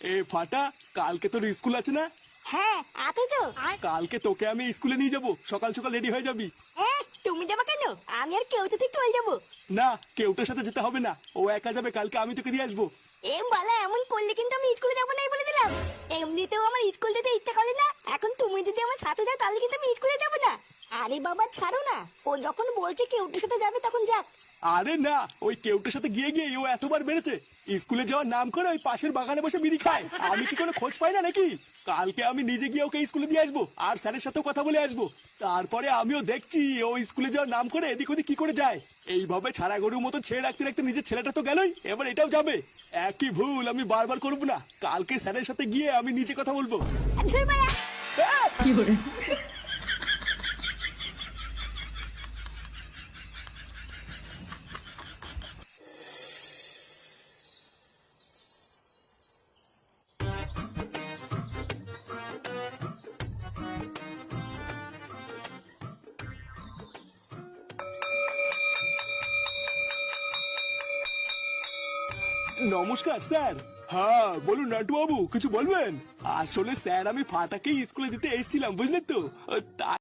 এ ফাটা, কালকে তোর স্কুল আছে না? হ্যাঁ আছে তো। কালকে তোকে আমি স্কুলে নিয়ে যাব, সকাল সকাল রেডি হয়ে যাবি। হ্যাঁ তুমি যাবা কেন? আমি আর কেউ তো ঠিক চলে যাবো। না, কেউটার সাথে যেতে হবে না, ও একা যাবে। কালকে আমি তোকে দিয়ে আসবো। এ বালা, এমন করলে কিন্তু আমি স্কুলে যাবো নাই বলে দিলাম। এমনিতেও আমার স্কুল যেতে ইচ্ছা করে না, এখন তুমি যদি আমার সাথে যাও তাহলে কিন্তু আমি স্কুলে যাবো না। আরে বাবা ছাড়ো না, ও যখন বলছে কেউটির সাথে যাবে তখন যাক। আরে না, ওই কেউটার সাথে গিয়ে গিয়ে ও এতবার বেড়েছে। স্কুলে যাওয়ার নাম করে ওই পাশের বাগানে বসে বিড়ি খায়। আমি কি কোনো খোঁজ পাই না নাকি? কালকে আমি নিজে গিয়ে ওকে স্কুলে দিয়ে আসবো, আর স্যারের সাথেও কথা বলে আসবো। তারপরে আমিও দেখছি ও স্কুলে যাওয়ার নাম করে এদিক ওদিক কি করে যায়। এইভাবে ছাড়া গরুর মতো ছেড়ে রাখতে রাখতে নিজের ছেলেটা তো গেলই, এবার এটাও যাবে। একই ভুল আমি বারবার করবো না। কালকে স্যারের সাথে গিয়ে আমি নিজে কথা বলবো। ধুর বাড়া। নমস্কার স্যার। হ্যাঁ বলুন নাটু বাবু, কিছু বলবেন? আসলে স্যার আমি ফাটাকেই স্কুলে দিতে এসেছিলাম, বুঝলেন তো। তা